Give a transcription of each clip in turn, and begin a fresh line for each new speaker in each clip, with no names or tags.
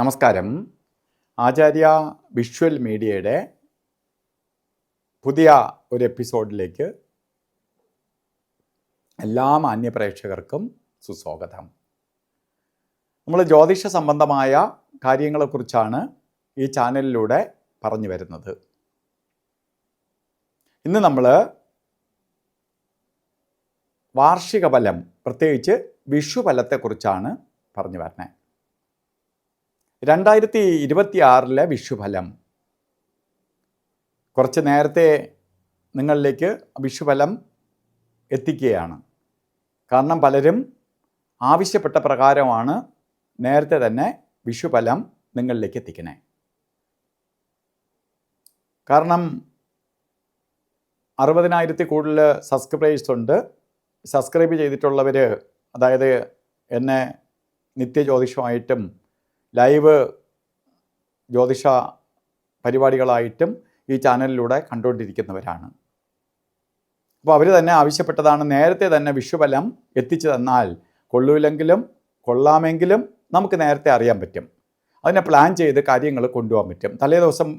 നമസ്കാരം. ആചാര്യ വിഷ്വൽ മീഡിയയുടെ പുതിയ ഒരു എപ്പിസോഡിലേക്ക് എല്ലാ മാന്യപ്രേക്ഷകർക്കും സുസ്വാഗതം. നമ്മൾ ജ്യോതിഷ സംബന്ധമായ കാര്യങ്ങളെക്കുറിച്ചാണ് ഈ ചാനലിലൂടെ പറഞ്ഞു വരുന്നത്. ഇന്ന് നമ്മൾ വാർഷിക ഫലം, പ്രത്യേകിച്ച് വിഷുഫലത്തെക്കുറിച്ചാണ് പറഞ്ഞു വരുന്നത്. 2026 വിഷുഫലം കുറച്ച് നേരത്തെ നിങ്ങളിലേക്ക് വിഷുഫലം എത്തിക്കുകയാണ്. കാരണം പലരും ആവശ്യപ്പെട്ട പ്രകാരമാണ് നേരത്തെ തന്നെ വിഷുഫലം നിങ്ങളിലേക്ക് എത്തിക്കണേ. കാരണം 60,000 കൂടുതൽ സബ്സ്ക്രൈബേഴ്സ് ഉണ്ട്. സബ്സ്ക്രൈബ് ചെയ്തിട്ടുള്ളവർ, അതായത് എന്നെ നിത്യജ്യോതിഷമായിട്ടും ലൈവ് ജ്യോതിഷ പരിപാടികളായിട്ടും ഈ ചാനലിലൂടെ കണ്ടുകൊണ്ടിരിക്കുന്നവരാണ്. അപ്പോൾ അവർ തന്നെ ആവശ്യപ്പെട്ടതാണ്, നേരത്തെ തന്നെ വിഷുഫലം എത്തിച്ചു തന്നാൽ കൊള്ളൂലെങ്കിലും കൊള്ളാമെങ്കിലും നമുക്ക് നേരത്തെ അറിയാൻ പറ്റും, അതിനെ പ്ലാൻ ചെയ്ത് കാര്യങ്ങൾ കൊണ്ടുപോകാൻ പറ്റും. തലേ ദിവസം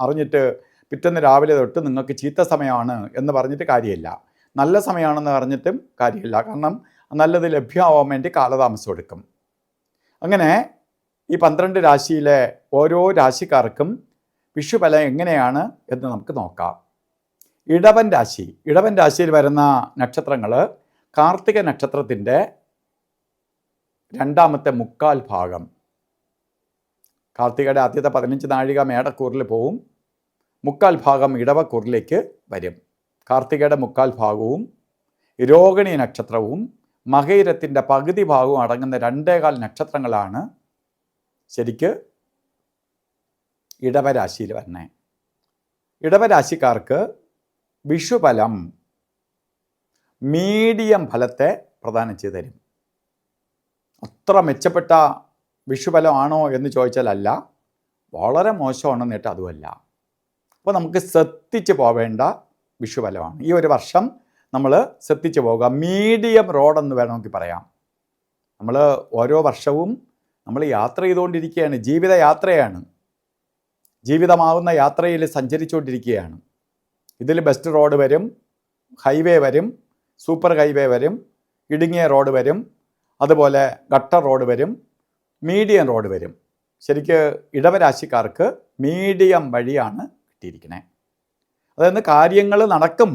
അറിഞ്ഞിട്ട് പിറ്റേന്ന് രാവിലെ തൊട്ട് നിങ്ങൾക്ക് ചീത്ത സമയമാണ് എന്ന് പറഞ്ഞിട്ട് കാര്യമില്ല, നല്ല സമയമാണെന്ന് പറഞ്ഞിട്ടും കാര്യമില്ല. കാരണം നല്ലത് ലഭ്യമാവാൻ വേണ്ടി കാലതാമസം എടുക്കും. അങ്ങനെ ഈ 12 രാശിയിലെ ഓരോ രാശിക്കാർക്കും വിഷുഫലം എങ്ങനെയാണ് എന്ന് നമുക്ക് നോക്കാം. ഇടവൻ രാശിയിൽ വരുന്ന നക്ഷത്രങ്ങൾ കാർത്തിക നക്ഷത്രത്തിൻ്റെ 2ാമത്തെ മുക്കാൽ ഭാഗം. കാർത്തികയുടെ ആദ്യത്തെ 15 നാഴിക മേടക്കൂറിൽ പോവും, മുക്കാൽ ഭാഗം ഇടവക്കൂറിലേക്ക് വരും. കാർത്തികയുടെ മുക്കാൽ ഭാഗവും രോഹിണി നക്ഷത്രവും മകയിരത്തിൻ്റെ പകുതി ഭാഗവും അടങ്ങുന്ന 2.25 നക്ഷത്രങ്ങളാണ് ശരിക്ക് ഇടവരാശിയിൽ വരണേ. ഇടവരാശിക്കാർക്ക് വിഷുഫലം മീഡിയം ഫലത്തെ പ്രദാനം ചെയ്തു തരും. അത്ര മെച്ചപ്പെട്ട വിഷുഫലമാണോ എന്ന് ചോദിച്ചാൽ അല്ല, വളരെ മോശമാണെന്ന് കേട്ടാൽ അതുമല്ല. അപ്പോൾ നമുക്ക് ശ്രദ്ധിച്ച് പോവേണ്ട വിഷുഫലമാണ്. ഈ ഒരു വർഷം നമ്മൾ ശ്രദ്ധിച്ച് പോകുക. മീഡിയം റോഡെന്ന് വേണമെങ്കിൽ പറയാം. നമ്മൾ ഓരോ വർഷവും നമ്മൾ യാത്ര ചെയ്തുകൊണ്ടിരിക്കുകയാണ്, ജീവിതയാത്രയാണ്. ജീവിതമാവുന്ന യാത്രയിൽ സഞ്ചരിച്ചുകൊണ്ടിരിക്കുകയാണ്. ഇതിൽ ബെസ്റ്റ് റോഡ് വരും, ഹൈവേ വരും, സൂപ്പർ ഹൈവേ വരും, ഇടുങ്ങിയ റോഡ് വരും, അതുപോലെ ഗട്ടർ റോഡ് വരും, മീഡിയം റോഡ് വരും. ശരിക്ക് ഇടവരാശിക്കാർക്ക് മീഡിയം വഴിയാണ് കിട്ടിയിരിക്കുന്നത്. അതായത് കാര്യങ്ങൾ നടക്കും,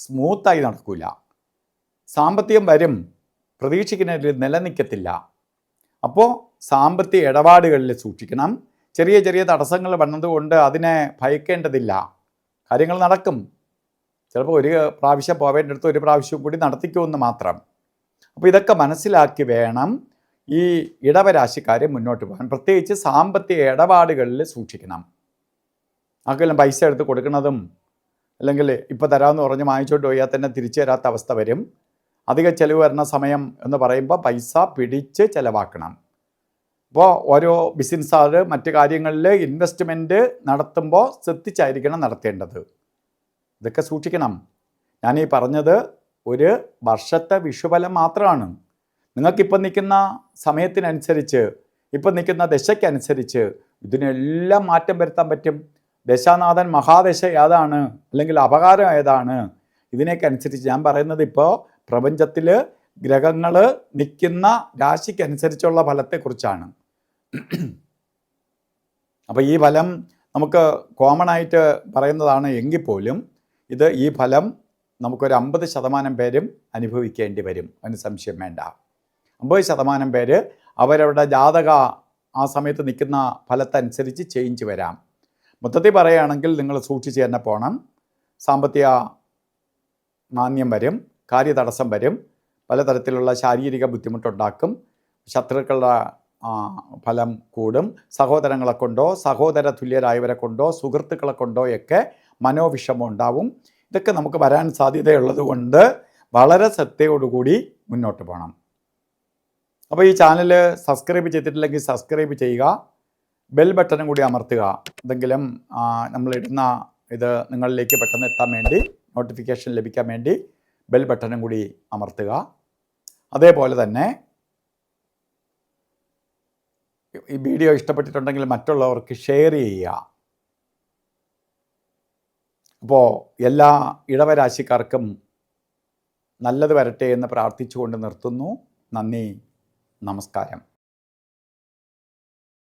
സ്മൂത്തായി നടക്കില്ല. സാമ്പത്തികം വരും, പ്രതീക്ഷിക്കുന്നതിൽ നിലനിൽക്കത്തില്ല. അപ്പോൾ സാമ്പത്തിക ഇടപാടുകളിൽ സൂക്ഷിക്കണം. ചെറിയ ചെറിയ തടസ്സങ്ങൾ വന്നതുകൊണ്ട് അതിനെ ഭയക്കേണ്ടതില്ല. കാര്യങ്ങൾ നടക്കും. ചിലപ്പോൾ ഒരു പ്രാവശ്യം പോവേണ്ടടുത്ത് ഒരു പ്രാവശ്യം കൂടി നടത്തിക്കുമെന്ന് മാത്രം. അപ്പോൾ ഇതൊക്കെ മനസ്സിലാക്കി വേണം ഈ ഇടവരാശിക്കാർ മുന്നോട്ട് പോകാൻ. പ്രത്യേകിച്ച് സാമ്പത്തിക ഇടപാടുകളിൽ സൂക്ഷിക്കണം. ആർക്കെല്ലാം പൈസ എടുത്ത് കൊടുക്കുന്നതും, അല്ലെങ്കിൽ ഇപ്പോൾ തരാമെന്ന് പറഞ്ഞ് വാങ്ങിച്ചോട്ട് പോയാൽ തന്നെ തിരിച്ചു തരാത്ത അവസ്ഥ വരും. അധിക ചിലവ് വരുന്ന സമയം എന്ന് പറയുമ്പോൾ പൈസ പിടിച്ച് ചിലവാക്കണം. അപ്പോൾ ഓരോ ബിസിനസ്സുകാർ മറ്റു കാര്യങ്ങളിൽ ഇൻവെസ്റ്റ്മെൻറ്റ് നടത്തുമ്പോൾ ശ്രദ്ധിച്ചായിരിക്കണം നടത്തേണ്ടത്. ഇതൊക്കെ സൂക്ഷിക്കണം. ഞാനീ പറഞ്ഞത് ഒരു വർഷത്തെ വിഷുഫലം മാത്രമാണ്. നിങ്ങൾക്കിപ്പം നിൽക്കുന്ന സമയത്തിനനുസരിച്ച്, ഇപ്പം നിൽക്കുന്ന ദശയ്ക്കനുസരിച്ച് ഇതിനെല്ലാം മാറ്റം വരുത്താൻ പറ്റും. ദശാനാഥൻ മഹാദശ ഏതാണ്, അല്ലെങ്കിൽ അപകാരം ഏതാണ്, ഇതിനൊക്കെ അനുസരിച്ച് ഞാൻ പറയുന്നത് ഇപ്പോൾ പ്രപഞ്ചത്തിൽ ഗ്രഹങ്ങൾ നിൽക്കുന്ന രാശിക്കനുസരിച്ചുള്ള ഫലത്തെക്കുറിച്ചാണ്. അപ്പോൾ ഈ ഫലം നമുക്ക് കോമൺ ആയിട്ട് പറയുന്നതാണ് എങ്കിൽ പോലും ഈ ഫലം നമുക്കൊരു 50% പേരും അനുഭവിക്കേണ്ടി വരും, അതിന് സംശയം വേണ്ട. 50% പേര് അവരവരുടെ ജാതക ആ സമയത്ത് നിൽക്കുന്ന ഫലത്തനുസരിച്ച് ചേഞ്ച് വരാം. മൊത്തത്തിൽ പറയുകയാണെങ്കിൽ നിങ്ങൾ സൂക്ഷിച്ച് തന്നെ പോകണം. സാമ്പത്തിക മാന്ദ്യം വരും, കാര്യതടസ്സം വരും, പലതരത്തിലുള്ള ശാരീരിക ബുദ്ധിമുട്ടുണ്ടാക്കും, ശത്രുക്കളുടെ ഫലം കൂടും, സഹോദരങ്ങളെ കൊണ്ടോ സഹോദര തുല്യരായവരെ കൊണ്ടോ സുഹൃത്തുക്കളെ കൊണ്ടോ ഒക്കെ മനോവിഷമം ഉണ്ടാവും. ഇതൊക്കെ നമുക്ക് വരാൻ സാധ്യതയുള്ളത് കൊണ്ട് വളരെ ശ്രദ്ധയോടുകൂടി മുന്നോട്ട് പോകണം. അപ്പോൾ ഈ ചാനൽ സബ്സ്ക്രൈബ് ചെയ്തിട്ടില്ലെങ്കിൽ സബ്സ്ക്രൈബ് ചെയ്യുക, ബെൽ ബട്ടണും കൂടി അമർത്തുക. എന്തെങ്കിലും നമ്മളിടുന്ന ഇത് നിങ്ങളിലേക്ക് പെട്ടെന്ന് എത്താൻ വേണ്ടി, നോട്ടിഫിക്കേഷൻ ലഭിക്കാൻ വേണ്ടി ബെൽ ബട്ടണും കൂടി അമർത്തുക. അതേപോലെ തന്നെ ഈ വീഡിയോ ഇഷ്ടപ്പെട്ടിട്ടുണ്ടെങ്കിൽ മറ്റുള്ളവർക്ക് ഷെയർ ചെയ്യുക. അപ്പോൾ എല്ലാ ഇടവരാശിക്കാർക്കും നല്ലത് വരട്ടെ എന്ന് പ്രാർത്ഥിച്ചുകൊണ്ട് നിർത്തുന്നു. നന്ദി, നമസ്കാരം.